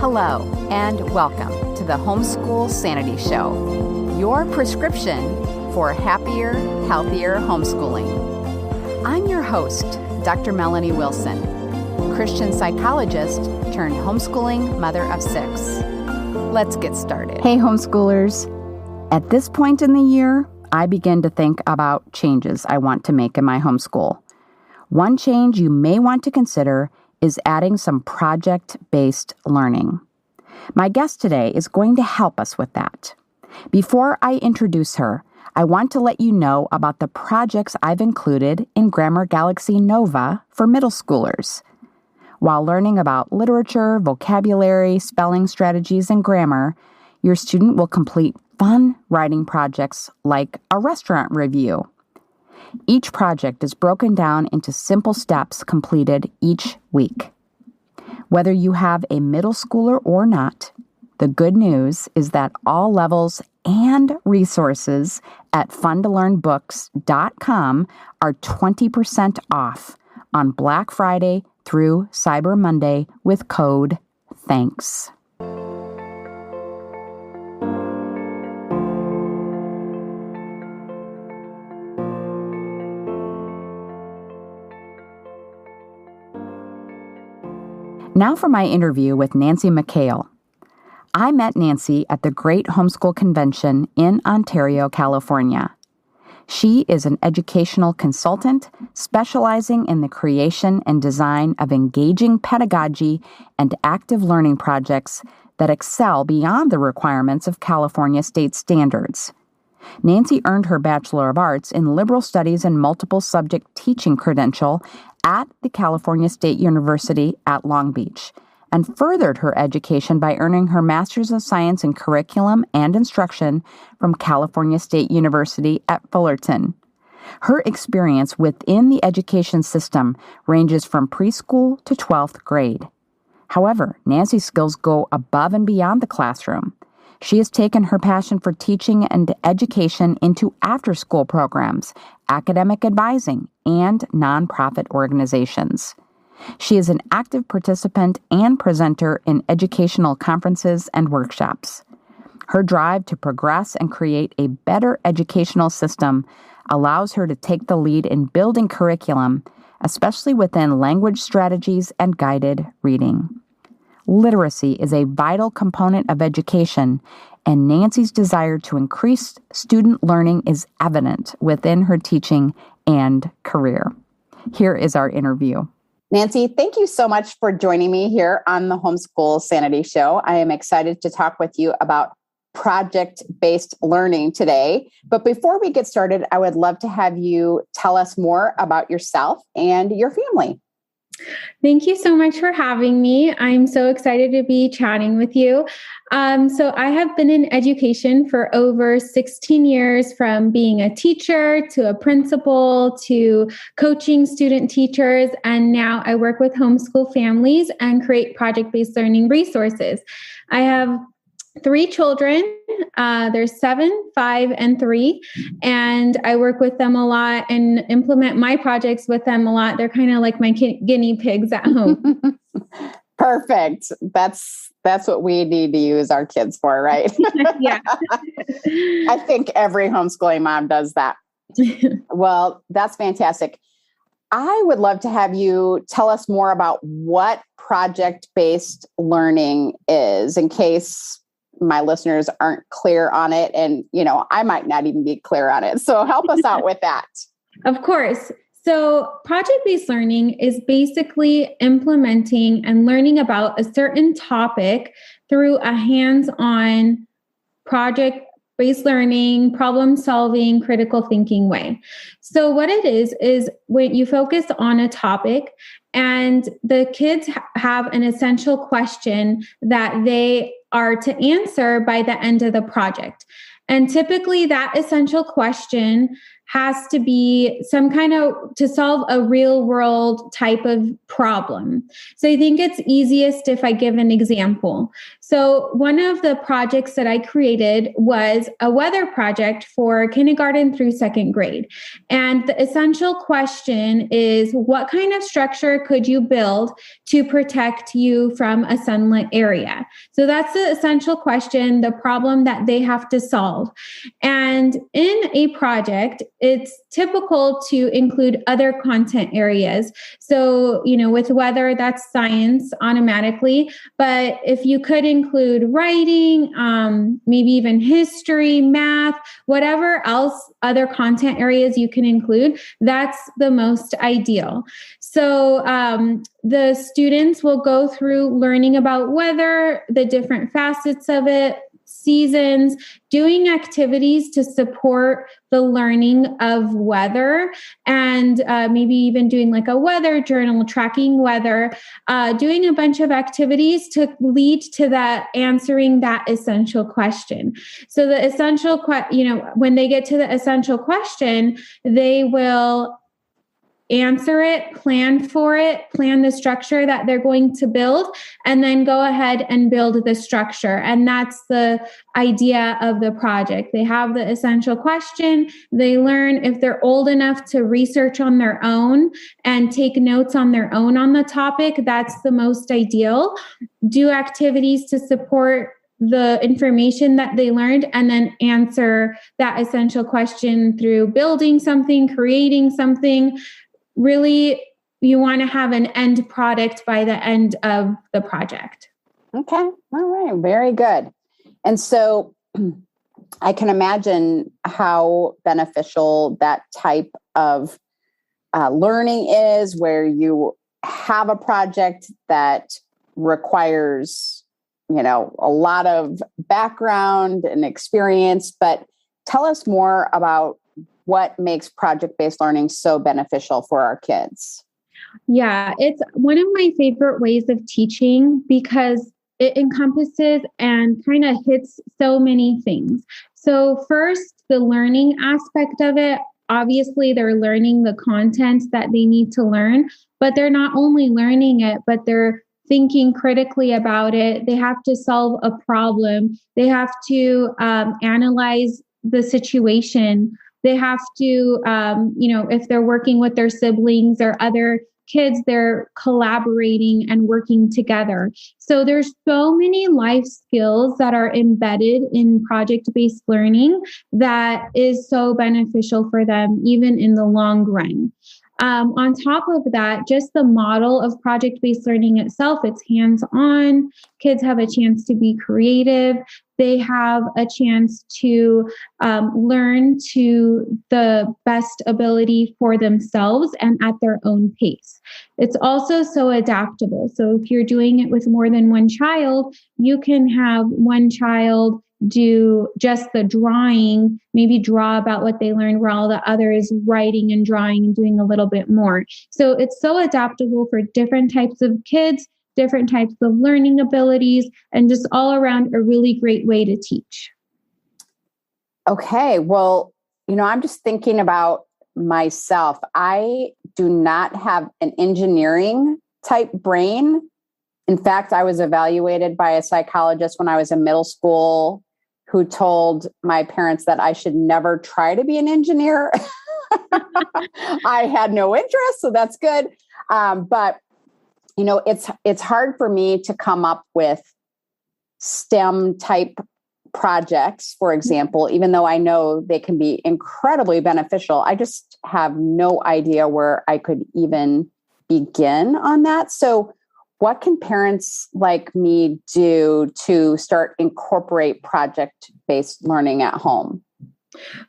Hello, and welcome to the Homeschool Sanity Show, your prescription for happier, healthier homeschooling. I'm your host, Dr. Melanie Wilson, Christian psychologist turned homeschooling mother of 6. Let's get started. Hey, homeschoolers. At this point in the year, I begin to think about changes I want to make in my homeschool. One change you may want to consider is adding some project-based learning. My guest today is going to help us with that. Before I introduce her, I want to let you know about the projects I've included in Grammar Galaxy Nova for middle schoolers. While learning about literature, vocabulary, spelling strategies, and grammar, your student will complete fun writing projects like a restaurant review. Each project is broken down into simple steps completed each week. Whether you have a middle schooler or not, the good news is that all levels and resources at funtolearnbooks.com are 20% off on Black Friday through Cyber Monday with code THANKS. Now for my interview with Nancy McHale. I met Nancy at the Great Homeschool Convention in Ontario, California. She is an educational consultant specializing in the creation and design of engaging pedagogy and active learning projects that excel beyond the requirements of California state standards. Nancy earned her Bachelor of Arts in Liberal Studies and Multiple Subject Teaching credential at the California State University at Long Beach, and furthered her education by earning her Master's of Science in Curriculum and Instruction from California State University at Fullerton. Her experience within the education system ranges from preschool to 12th grade. However, Nancy's skills go above and beyond the classroom. She has taken her passion for teaching and education into after-school programs, academic advising, and nonprofit organizations. She is an active participant and presenter in educational conferences and workshops. Her drive to progress and create a better educational system allows her to take the lead in building curriculum, especially within language strategies and guided reading. Literacy is a vital component of education, and Nancy's desire to increase student learning is evident within her teaching and career. Here is our interview. Nancy, thank you so much for joining me here on the Homeschool Sanity Show. I am excited to talk with you about project-based learning today. But before we get started, I would love to have you tell us more about yourself and your family. Thank you so much for having me. I'm so excited to be chatting with you. So I have been in education for over 16 years, from being a teacher to a principal to coaching student teachers. And now I work with homeschool families and create project-based learning resources. I have 3 children. There's 7, 5, and 3. And I work with them a lot and implement my projects with them a lot. They're kind of like my guinea pigs at home. Perfect. That's what we need to use our kids for, right? Yeah. I think every homeschooling mom does that. Well, that's fantastic. I would love to have you tell us more about what project-based learning is, in case my listeners aren't clear on it. And, I might not even be clear on it. So help us out with that. Of course. So project-based learning is basically implementing and learning about a certain topic through a hands-on project-based learning, problem-solving, critical thinking way. So what it is when you focus on a topic and the kids have an essential question that they are to answer by the end of the project. And typically that essential question has to be some kind of to solve a real world type of problem. So I think it's easiest if I give an example. So one of the projects that I created was a weather project for kindergarten through second grade. And the essential question is, what kind of structure could you build to protect you from a sunlit area? So that's the essential question, the problem that they have to solve. And in a project, it's typical to include other content areas. So, with weather, that's science automatically. But if you could include writing, maybe even history, math, whatever else, other content areas you can include, that's the most ideal. So the students will go through learning about weather, the different facets of it, seasons, doing activities to support the learning of weather, and maybe even doing like a weather journal, tracking weather, doing a bunch of activities to lead to that answering that essential question. So the essential, when they get to the essential question, they will answer it, plan for it, plan the structure that they're going to build, and then go ahead and build the structure. And that's the idea of the project. They have the essential question. They learn, if they're old enough to research on their own and take notes on their own on the topic, that's the most ideal. Do activities to support the information that they learned, and then answer that essential question through building something, creating something. Really, you want to have an end product by the end of the project. Okay. All right. Very good. And so I can imagine how beneficial that type of learning is, where you have a project that requires, a lot of background and experience. But tell us more about what makes project-based learning so beneficial for our kids. Yeah, it's one of my favorite ways of teaching because it encompasses and kind of hits so many things. So first, the learning aspect of it. Obviously, they're learning the content that they need to learn, but they're not only learning it, but they're thinking critically about it. They have to solve a problem. They have to analyze the situation. They have to, if they're working with their siblings or other kids, they're collaborating and working together. So there's so many life skills that are embedded in project-based learning that is so beneficial for them, even in the long run. On top of that, just the model of project-based learning itself, it's hands-on. Kids have a chance to be creative. They have a chance to learn to the best ability for themselves and at their own pace. It's also so adaptable. So if you're doing it with more than one child, you can have one child do just the drawing, maybe draw about what they learned, while the other is writing and drawing and doing a little bit more. So it's so adaptable for different types of kids, different types of learning abilities, and just all around a really great way to teach. Okay. Well, I'm just thinking about myself. I do not have an engineering type brain. In fact, I was evaluated by a psychologist when I was in middle school, who told my parents that I should never try to be an engineer. I had no interest, so that's good. But it's hard for me to come up with STEM type projects, for example, even though I know they can be incredibly beneficial. I just have no idea where I could even begin on that. So what can parents like me do to start incorporate project-based learning at home?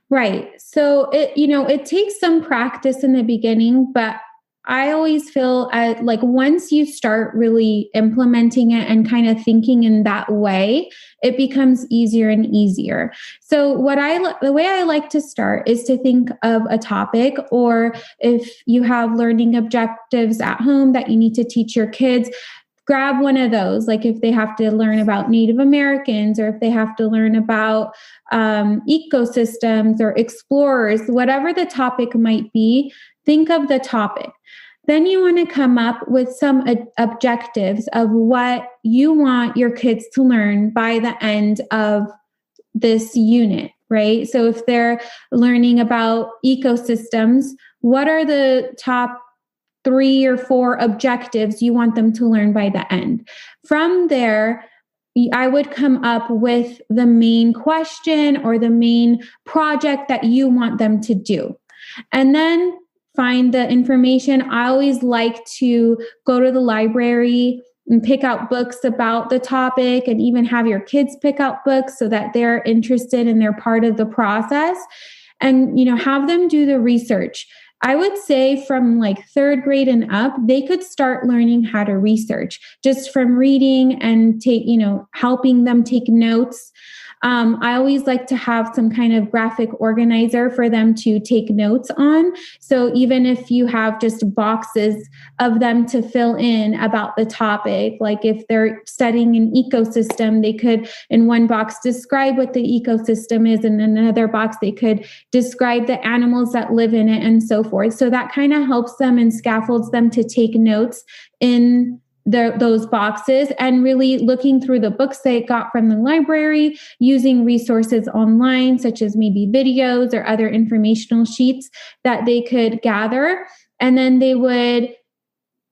Right. So it takes some practice in the beginning, but I always feel like once you start really implementing it and kind of thinking in that way, it becomes easier and easier. So the way I like to start is to think of a topic, or if you have learning objectives at home that you need to teach your kids, grab one of those. Like if they have to learn about Native Americans, or if they have to learn about ecosystems or explorers, whatever the topic might be, think of the topic. Then you want to come up with some objectives of what you want your kids to learn by the end of this unit, right? So if they're learning about ecosystems, what are the top 3 or 4 objectives you want them to learn by the end? From there, I would come up with the main question or the main project that you want them to do. And then find the information. I always like to go to the library and pick out books about the topic, and even have your kids pick out books so that they're interested and they're part of the process, and, have them do the research. I would say from like 3rd grade and up, they could start learning how to research just from reading and helping them take notes. I always like to have some kind of graphic organizer for them to take notes on. So even if you have just boxes of them to fill in about the topic, like if they're studying an ecosystem, they could in one box describe what the ecosystem is, and in another box they could describe the animals that live in it and so forth. So that kind of helps them and scaffolds them to take notes in those boxes, and really looking through the books they got from the library, using resources online, such as maybe videos or other informational sheets that they could gather. And then they would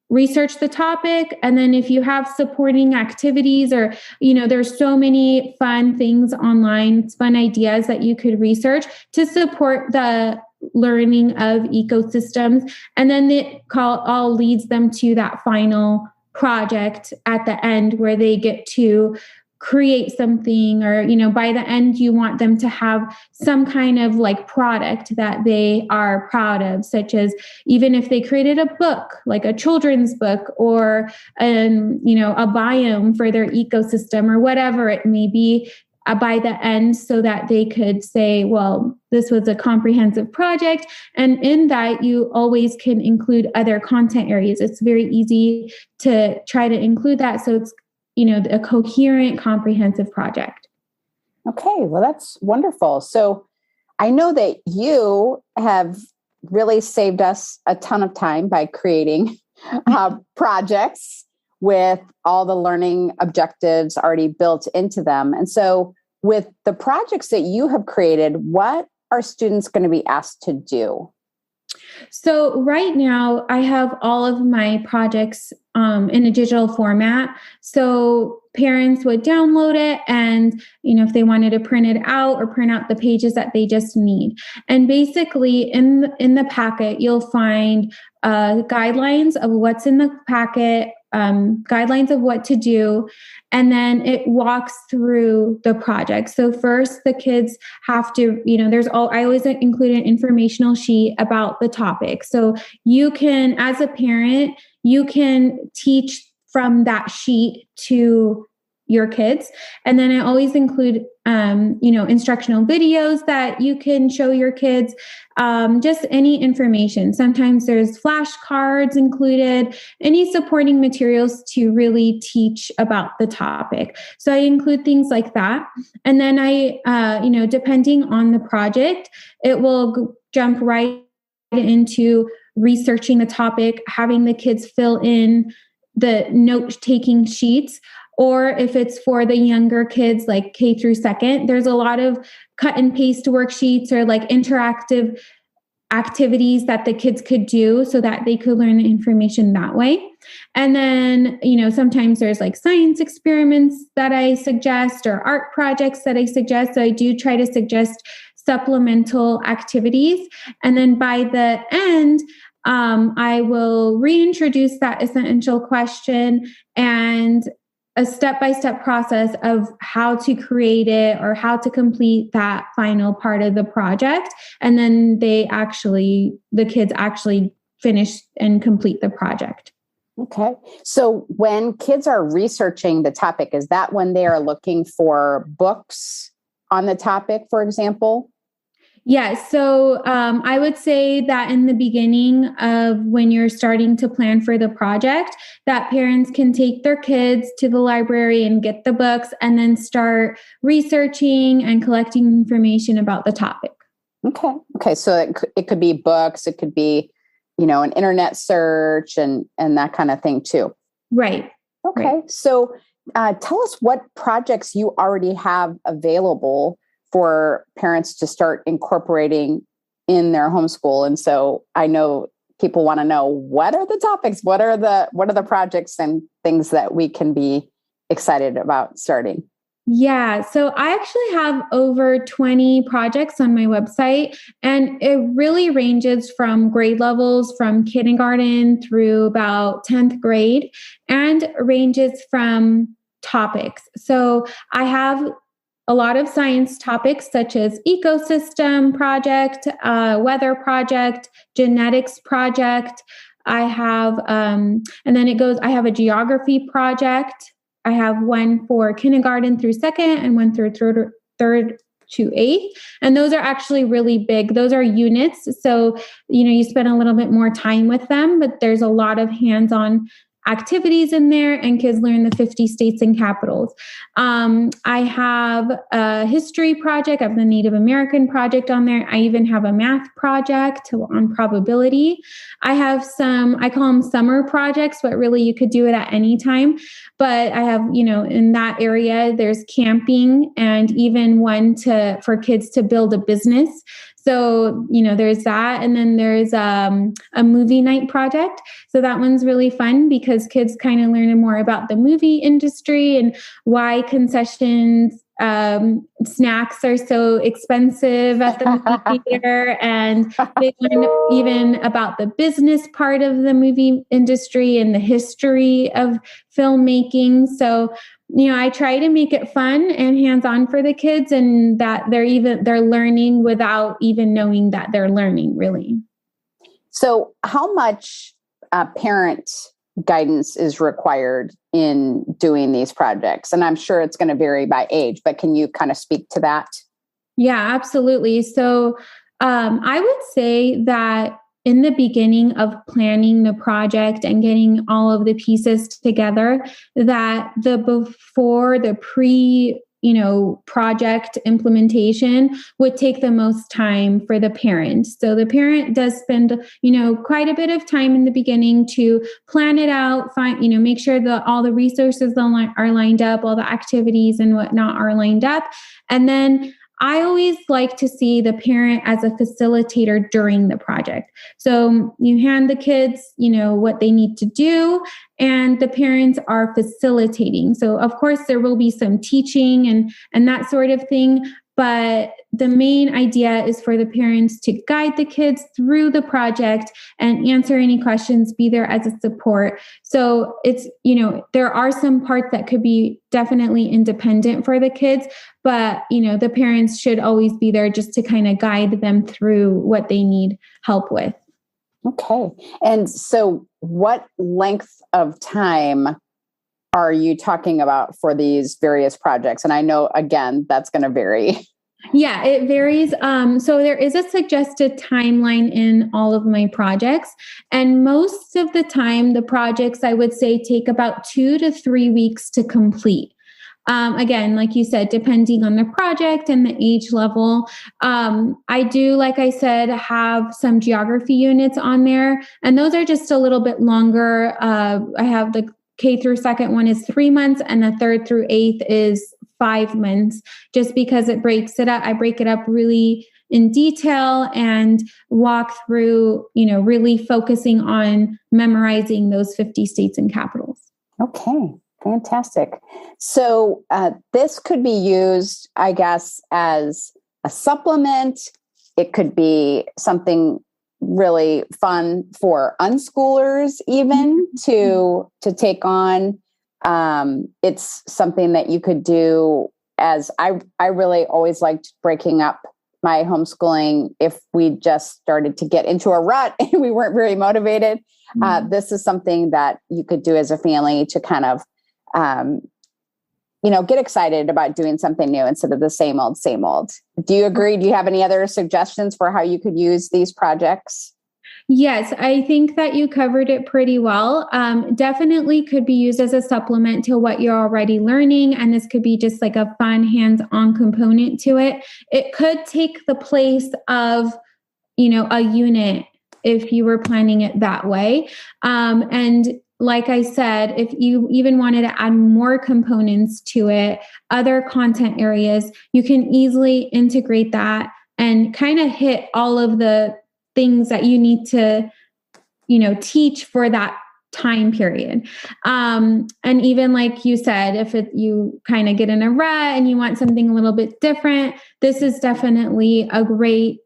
research the topic. And then if you have supporting activities, or, there's so many fun things online, fun ideas that you could research to support the learning of ecosystems. And then it all leads them to that final project at the end where they get to create something, or, by the end, you want them to have some kind of like product that they are proud of, such as even if they created a book, like a children's book, or, a biome for their ecosystem, or whatever it may be, by the end, so that they could say, well, this was a comprehensive project. And in that, you always can include other content areas. It's very easy to try to include that. So it's, a coherent, comprehensive project. Okay, well, that's wonderful. So I know that you have really saved us a ton of time by creating projects with all the learning objectives already built into them. And so with the projects that you have created, what are students going to be asked to do? So right now I have all of my projects in a digital format. So parents would download it, and, if they wanted to print it out or print out the pages that they just need. And basically in the packet, you'll find guidelines of what's in the packet, guidelines of what to do, and then it walks through the project. So first, the kids have to, I always include an informational sheet about the topic. So you can, as a parent, you can teach from that sheet to your kids. And then I always include, instructional videos that you can show your kids, just any information. Sometimes there's flashcards included, any supporting materials to really teach about the topic. So I include things like that. And then I, depending on the project, it will jump right into researching the topic, having the kids fill in the note-taking sheets. Or if it's for the younger kids, like K through 2nd, there's a lot of cut and paste worksheets or like interactive activities that the kids could do so that they could learn the information that way. And then, sometimes there's like science experiments that I suggest, or art projects that I suggest. So I do try to suggest supplemental activities. And then by the end, I will reintroduce that essential question and a step-by-step process of how to create it or how to complete that final part of the project. And then the kids actually finish and complete the project. Okay. So when kids are researching the topic, is that when they are looking for books on the topic, for example? Yeah, so I would say that in the beginning of when you're starting to plan for the project, that parents can take their kids to the library and get the books and then start researching and collecting information about the topic. Okay. Okay. So it could be books, it could be, an internet search and that kind of thing too. Right. Okay. Right. So tell us what projects you already have available for parents to start incorporating in their homeschool. And so I know people want to know, what are the topics? What are the projects and things that we can be excited about starting? Yeah, so I actually have over 20 projects on my website, and it really ranges from grade levels from kindergarten through about 10th grade, and ranges from topics. So I have a lot of science topics such as ecosystem project, weather project, genetics project. I have, and then it goes, I have a geography project. I have one for kindergarten through second and one through third to eighth. And those are actually really big. Those are units. So, you spend a little bit more time with them, but there's a lot of hands-on activities in there, and kids learn the 50 states and capitals. I have a history project. I have the Native American project on there. I even have a math project on probability. I have I call them summer projects, but really you could do it at any time. But I have, in that area, there's camping and even one for kids to build a business. So, there's that. And then there's a movie night project. So that one's really fun because kids kind of learn more about the movie industry and why concessions, snacks are so expensive at the movie theater. And they learn even about the business part of the movie industry and the history of filmmaking. So, I try to make it fun and hands-on for the kids, and that they're learning without even knowing that they're learning, really. So how much parent guidance is required in doing these projects? And I'm sure it's going to vary by age, but can you kind of speak to that? Yeah, absolutely. So I would say that in the beginning of planning the project and getting all of the pieces together, that before the project implementation would take the most time for the parent. So the parent does spend, quite a bit of time in the beginning to plan it out, make sure that all the resources are lined up, all the activities and whatnot are lined up. And then I always like to see the parent as a facilitator during the project. So you hand the kids, what they need to do, and the parents are facilitating. So of course there will be some teaching and that sort of thing, but the main idea is for the parents to guide the kids through the project and answer any questions, be there as a support. So it's, there are some parts that could be definitely independent for the kids, but, the parents should always be there just to kind of guide them through what they need help with. Okay. And so what length of time are you talking about for these various projects? And I know, again, that's going to vary. Yeah, it varies. So there is a suggested timeline in all of my projects. And most of the time, the projects, I would say, take about 2 to 3 weeks to complete. Again, like you said, depending on the project and the age level. I do, like I said, have some geography units on there, and those are just a little bit longer. I have the K through second one is 3 months, and the third through eighth is 5 months, just because it breaks it up. I break it up really in detail and walk through, really focusing on memorizing those 50 states and capitals. Okay. Fantastic. So this could be used, I guess, as a supplement. It could be something really fun for unschoolers even to take on. It's something that you could do as I really always liked breaking up my homeschooling if we just started to get into a rut and we weren't very motivated. This is something that you could do as a family to kind of get excited about doing something new instead of the same old, same old. Do you agree? Do you have any other suggestions for how you could use these projects? Yes, I think that you covered it pretty well. Definitely could be used as a supplement to what you're already learning. And this could be just like a fun hands-on component to it. It could take the place of, a unit if you were planning it that way. And like I said, if you even wanted to add more components to it, other content areas, you can easily integrate that and kind of hit all of the things that you need to, teach for that time period. And even like you said, if you kind of get in a rut and you want something a little bit different, this is definitely a great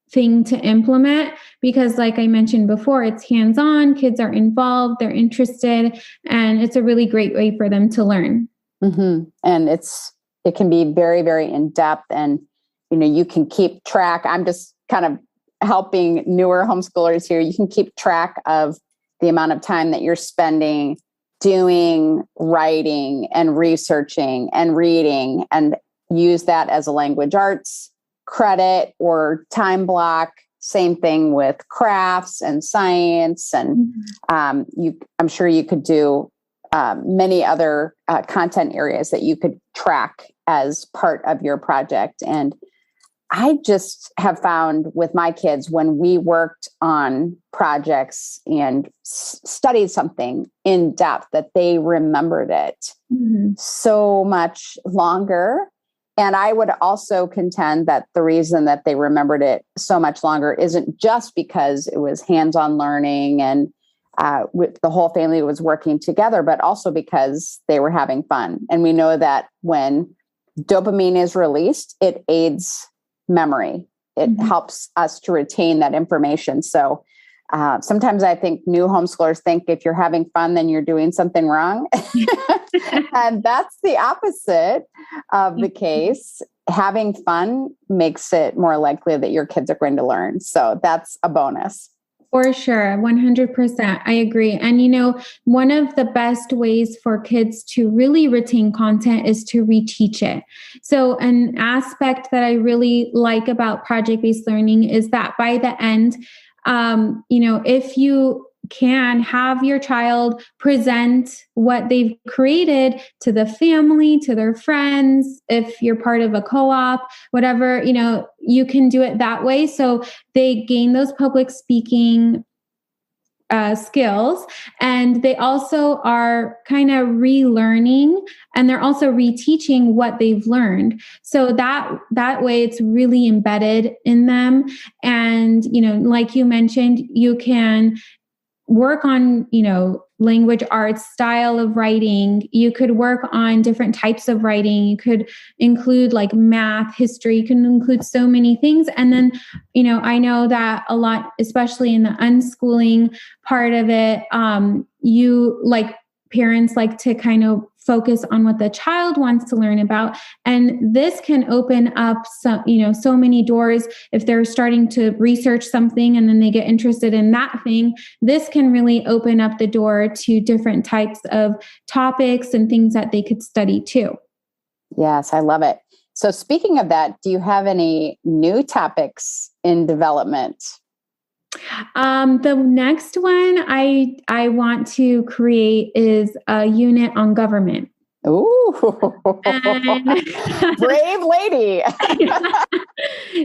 thing to implement because like I mentioned before, it's hands-on, kids are involved, they're interested, and it's a really great way for them to learn. Mm-hmm. And it can be very, very in-depth, and, you can keep track. I'm just kind of helping newer homeschoolers here. You can keep track of the amount of time that you're spending doing writing and researching and reading, and use that as a language arts credit or time block. Same thing with crafts and science. And I'm sure you could do many other content areas that you could track as part of your project. And I just have found with my kids, when we worked on projects and studied something in depth, that they remembered it so much longer. And I would also contend that the reason that they remembered it so much longer isn't just because it was hands-on learning and the whole family was working together, but also because they were having fun. And we know that when dopamine is released, it aids memory. It helps us to retain that information. So sometimes I think new homeschoolers think if you're having fun, then you're doing something wrong. And that's the opposite of the case. Having fun makes it more likely that your kids are going to learn. So that's a bonus. For sure. 100%. I agree. And, one of the best ways for kids to really retain content is to reteach it. So an aspect that I really like about project-based learning is that by the end, if you can have your child present what they've created to the family, to their friends, if you're part of a co-op, whatever, you can do it that way. So they gain those public speaking skills, and they also are kind of relearning, and they're also reteaching what they've learned. So that way it's really embedded in them. And, like you mentioned, you can work on, language arts, style of writing. You could work on different types of writing. You could include like math, history. You can include so many things. And then, I know that a lot, especially in the unschooling part of it, parents like to kind of focus on what the child wants to learn about. And this can open up so many doors. If they're starting to research something and then they get interested in that thing, this can really open up the door to different types of topics and things that they could study too. Yes, I love it. So speaking of that, do you have any new topics in development? The next one I want to create is a unit on government. Ooh, brave lady.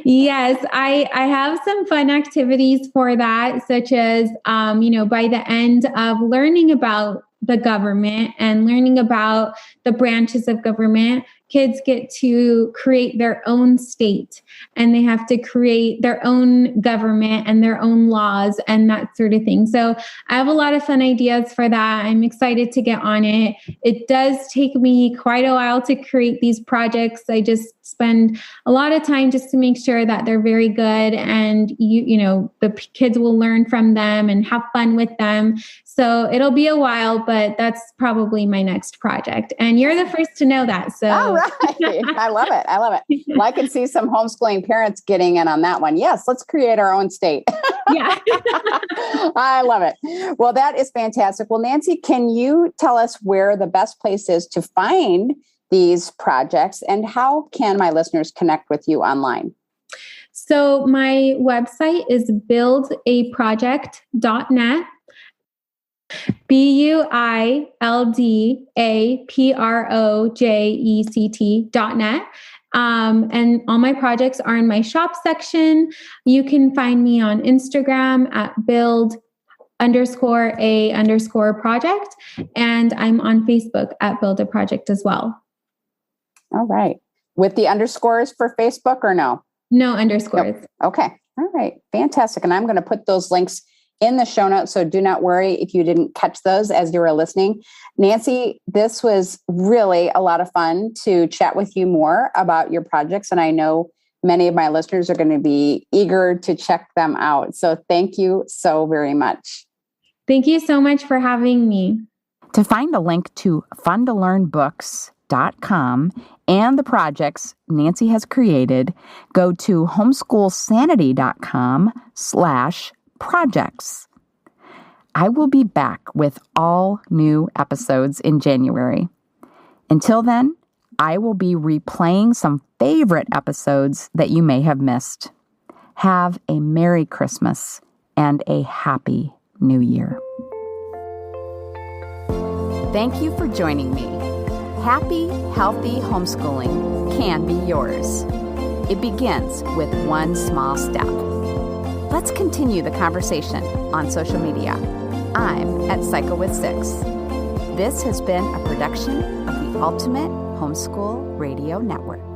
Yes, I have some fun activities for that, such as, by the end of learning about the government and learning about the branches of government, kids get to create their own state, and they have to create their own government and their own laws and that sort of thing. So I have a lot of fun ideas for that. I'm excited to get on it. It does take me quite a while to create these projects. I just spend a lot of time just to make sure that they're very good, and the kids will learn from them and have fun with them. So it'll be a while, but that's probably my next project. And you're the first to know that. So all right. I love it. I love it. Well, I can see some homeschooling parents getting in on that one. Yes, let's create our own state. Yeah. I love it. Well, that is fantastic. Well, Nancy, can you tell us where the best place is to find these projects, and how can my listeners connect with you online? So my website is buildaproject.net, buildaproject.net. And all my projects are in my shop section. You can find me on Instagram at build_a_project. And I'm on Facebook at Build a Project as well. All right. With the underscores for Facebook or no? No underscores. Nope. Okay. All right. Fantastic. And I'm going to put those links in the show notes. So do not worry if you didn't catch those as you were listening. Nancy, this was really a lot of fun to chat with you more about your projects. And I know many of my listeners are going to be eager to check them out. So thank you so very much. Thank you so much for having me. To find a link to funtolearnbooks.com and the projects Nancy has created, go to homeschoolsanity.com/projects. I will be back with all new episodes in January. Until then, I will be replaying some favorite episodes that you may have missed. Have a Merry Christmas and a Happy New Year. Thank you for joining me. Happy, healthy homeschooling can be yours. It begins with one small step. Let's continue the conversation on social media. I'm at Psycho with Six. This has been a production of the Ultimate Homeschool Radio Network.